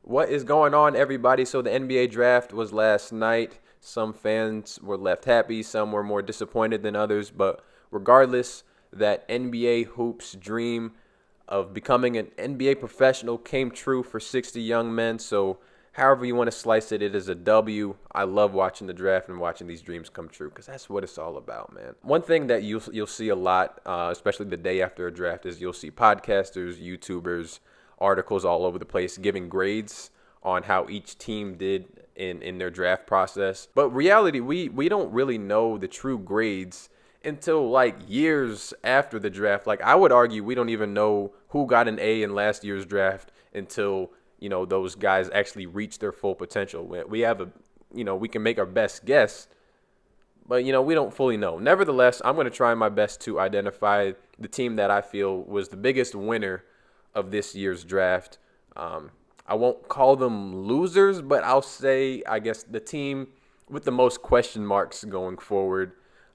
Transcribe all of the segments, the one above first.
What is going on, everybody? So the NBA draft was last night. Some fans were left happy, some were more disappointed than others, but regardless, that NBA hoops dream of becoming an NBA professional came true for 60 young men. So however you want to slice it, it is a W. I love watching the draft and watching these dreams come true because that's what it's all about, man. One thing that you'll see a lot, especially the day after a draft, is you'll see podcasters, YouTubers, articles all over the place giving grades on how each team did in their draft process. But reality, we don't really know the true grades until like years after the draft. Like I would argue we don't even know who got an A in last year's draft until, those guys actually reach their full potential. We have we can make our best guess, but, we don't fully know. Nevertheless, I'm going to try my best to identify the team that I feel was the biggest winner of this year's draft. I won't call them losers, but I'll say, I guess, the team with the most question marks going forward.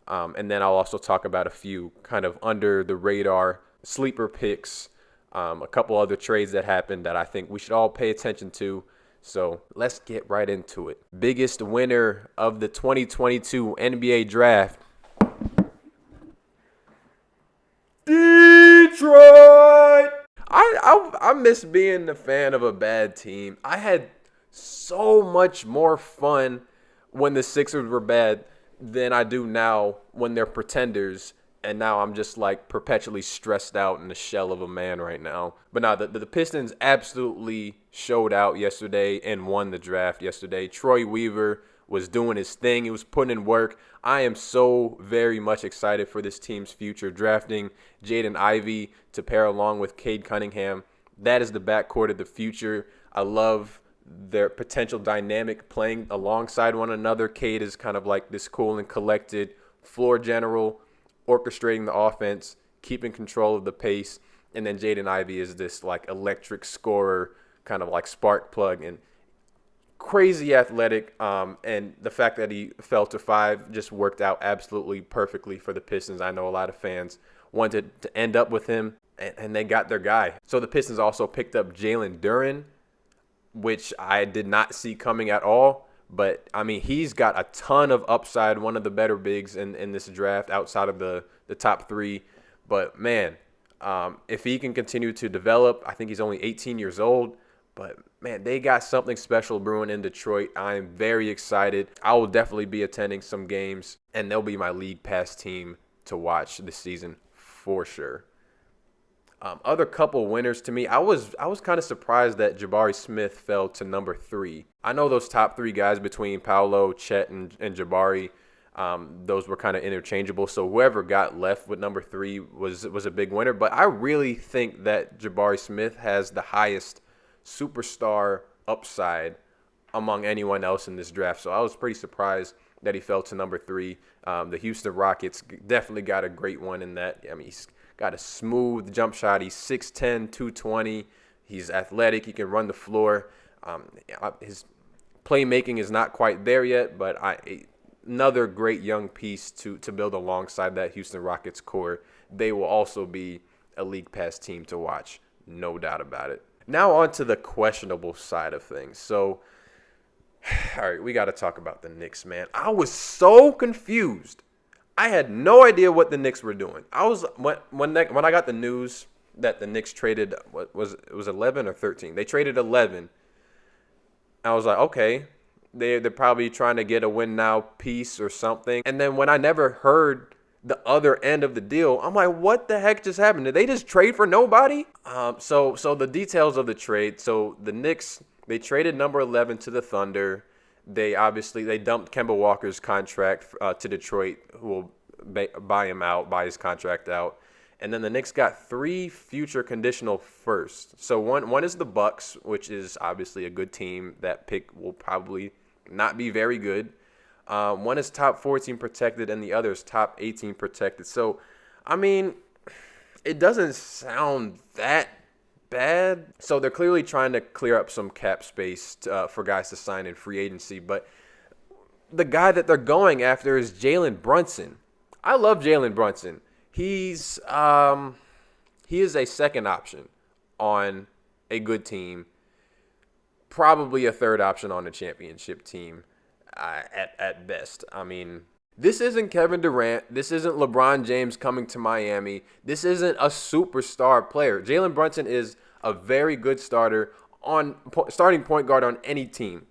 And then I'll also talk about a few kind of under the radar sleeper picks, a couple other trades that happened that I think we should all pay attention to. So let's get right into it. Biggest winner of the 2022 NBA draft, Detroit! I miss being a fan of a bad team. I had so much more fun when the Sixers were bad than I do now when they're pretenders. And now I'm just like perpetually stressed out in the shell of a man right now. But now the Pistons absolutely showed out yesterday and won the draft yesterday. Troy Weaver was doing his thing. He was putting in work. I am so very much excited for this team's future. Drafting Jaden Ivey to pair along with Cade Cunningham. That is the backcourt of the future. I love their potential dynamic playing alongside one another. Cade is kind of like this cool and collected floor general, orchestrating the offense, keeping control of the pace. And then Jaden Ivey is this like electric scorer, kind of like spark plug and crazy athletic. And the fact that he fell to 5 just worked out absolutely perfectly for the Pistons. I know a lot of fans wanted to end up with him, and they got their guy. So the Pistons also picked up Jalen Duren, which I did not see coming at all. But, I mean, he's got a ton of upside, one of the better bigs in this draft outside of the top 3. But, man, if he can continue to develop, I think he's only 18 years old. But, man, they got something special brewing in Detroit. I am very excited. I will definitely be attending some games, and they'll be my League Pass team to watch this season for sure. Other couple winners to me, I was kind of surprised that Jabari Smith fell to number 3. I know those top 3 guys between Paolo, Chet, and Jabari, those were kind of interchangeable. So whoever got left with number 3 was a big winner. But I really think that Jabari Smith has the highest superstar upside among anyone else in this draft. So I was pretty surprised that he fell to number 3. The Houston Rockets definitely got a great one in that. I mean, he's got a smooth jump shot. He's 6'10", 220. He's athletic. He can run the floor. His playmaking is not quite there yet, but another great young piece to build alongside that Houston Rockets core. They will also be a League Pass team to watch, no doubt about it. Now on to the questionable side of things. So, all right, we got to talk about the Knicks, man. I was so confused. I had no idea what the Knicks were doing. I was when I got the news that the Knicks traded, it was 11 or 13. They traded 11. I was like, okay, they're probably trying to get a win now piece or something. And then when I never heard the other end of the deal, I'm like, what the heck just happened? Did they just trade for nobody? So the details of the trade. So the Knicks, they traded number 11 to the Thunder. They dumped Kemba Walker's contract to Detroit, who will buy his contract out. And then the Knicks got 3 future conditional firsts. So one is the Bucks, which is obviously a good team. That pick will probably not be very good. One is top 14 protected, and the other is top 18 protected. So, I mean, it doesn't sound that bad. So they're clearly trying to clear up some cap space for guys to sign in free agency. But the guy that they're going after is Jalen Brunson. I love Jalen Brunson. He is a second option on a good team. probably a third option on the championship team at best. I mean, this isn't Kevin Durant. This isn't LeBron James coming to Miami. This isn't a superstar player. Jalen Brunson is a very good starting point guard on any team.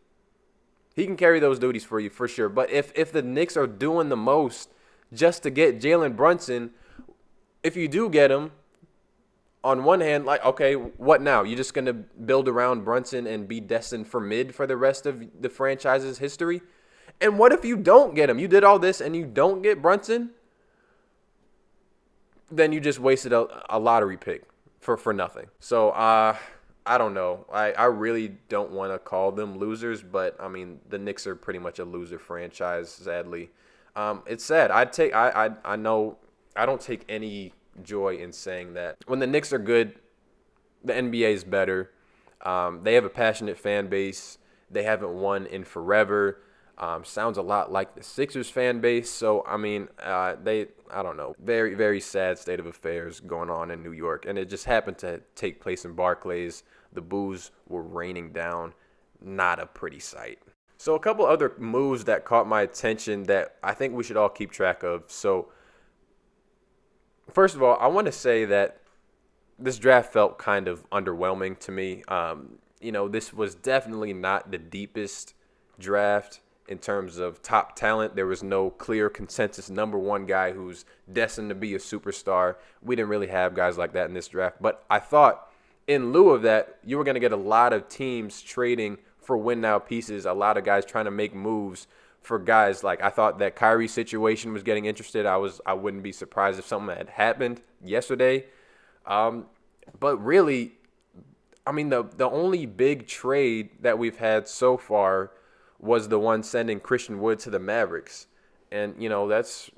He can carry those duties for you for sure. But if the Knicks are doing the most just to get Jalen Brunson, if you do get him, on one hand, like, okay, what now? You're just going to build around Brunson and be destined for mid for the rest of the franchise's history? And what if you don't get him? You did all this and you don't get Brunson? Then you just wasted a lottery pick for nothing. So, I don't know. I really don't want to call them losers, but, I mean, the Knicks are pretty much a loser franchise, sadly. It's sad. I know I don't take any joy in saying that. When the Knicks are good, the NBA is better. They have a passionate fan base. They haven't won in forever. Sounds a lot like the Sixers fan base. So, I mean, I don't know. Very, very sad state of affairs going on in New York. And it just happened to take place in Barclays. The boos were raining down. Not a pretty sight. So, a couple other moves that caught my attention that I think we should all keep track of. So, first of all, I want to say that this draft felt kind of underwhelming to me. This was definitely not the deepest draft in terms of top talent. There was no clear consensus number one guy who's destined to be a superstar. We didn't really have guys like that in this draft. But I thought in lieu of that, you were going to get a lot of teams trading for win-now pieces, a lot of guys trying to make moves for guys. Like, I thought that Kyrie's situation was getting interested. I wouldn't be surprised if something had happened yesterday. But really, I mean, the only big trade that we've had so far was the one sending Christian Wood to the Mavericks. And, that's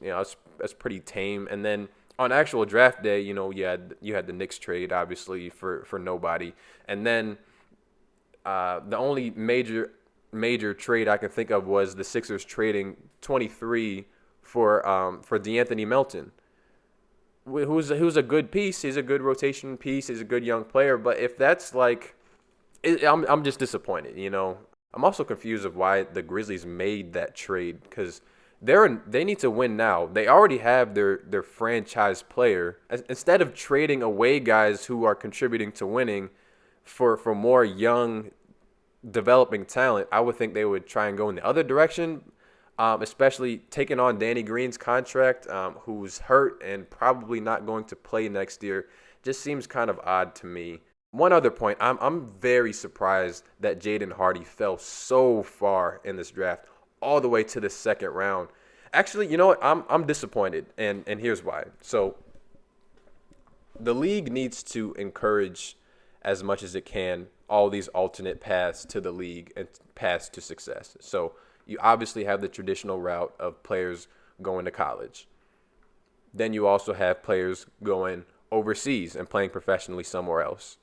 pretty tame. And then on actual draft day, you had the Knicks trade, obviously, for nobody. And then the only major trade I can think of was the Sixers trading 23 for DeAnthony Melton, who's a good piece. He's a good rotation piece. He's a good young player. But if that's I'm just disappointed. I'm also confused of why the Grizzlies made that trade, because they need to win now. They already have their franchise player. Instead of trading away guys who are contributing to winning for more young developing talent, I would think they would try and go in the other direction, especially taking on Danny Green's contract, who's hurt and probably not going to play next year. Just seems kind of odd to me. One other point, I'm very surprised that Jaden Hardy fell so far in this draft, all the way to the second round. Actually, you know what? I'm disappointed, and here's why. So the league needs to encourage as much as it can all these alternate paths to the league and paths to success. So you obviously have the traditional route of players going to college. Then you also have players going overseas and playing professionally somewhere else.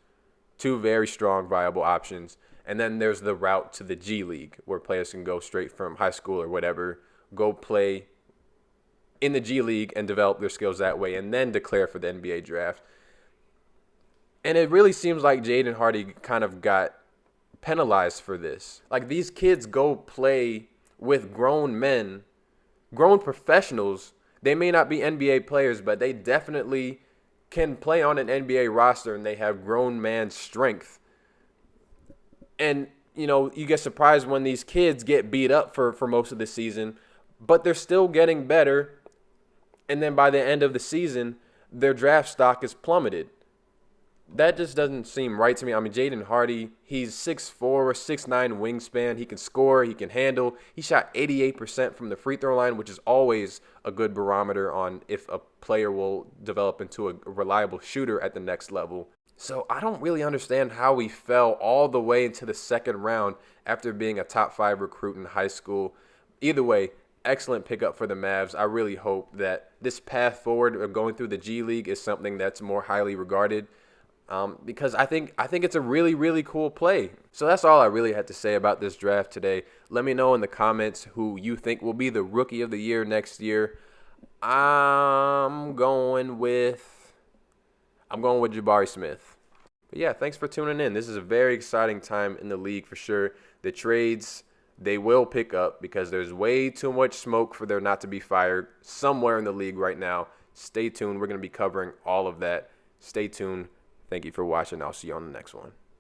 Two very strong, viable options. And then there's the route to the G League, where players can go straight from high school or whatever, go play in the G League and develop their skills that way, and then declare for the NBA draft. And it really seems like Jaden Hardy kind of got penalized for this. Like, these kids go play with grown men, grown professionals. They may not be NBA players, but they definitely can play on an NBA roster, and they have grown man strength. And, you get surprised when these kids get beat up for most of the season, but they're still getting better. And then by the end of the season, their draft stock is plummeted. That just doesn't seem right to me. I mean, Jaden Hardy, he's 6'4", 6'9" wingspan. He can score. He can handle. He shot 88% from the free throw line, which is always a good barometer on if a player will develop into a reliable shooter at the next level. So I don't really understand how he fell all the way into the second round after being a top 5 recruit in high school. Either way, excellent pickup for the Mavs. I really hope that this path forward of going through the G League is something that's more highly regarded. Because I think it's a really, really cool play. So that's all I really had to say about this draft today. Let me know in the comments who you think will be the Rookie of the Year next year. I'm going with Jabari Smith. But yeah, thanks for tuning in. This is a very exciting time in the league for sure. The trades, they will pick up because there's way too much smoke for there not to be fired somewhere in the league right now. Stay tuned. We're going to be covering all of that. Stay tuned. Thank you for watching. I'll see you on the next one.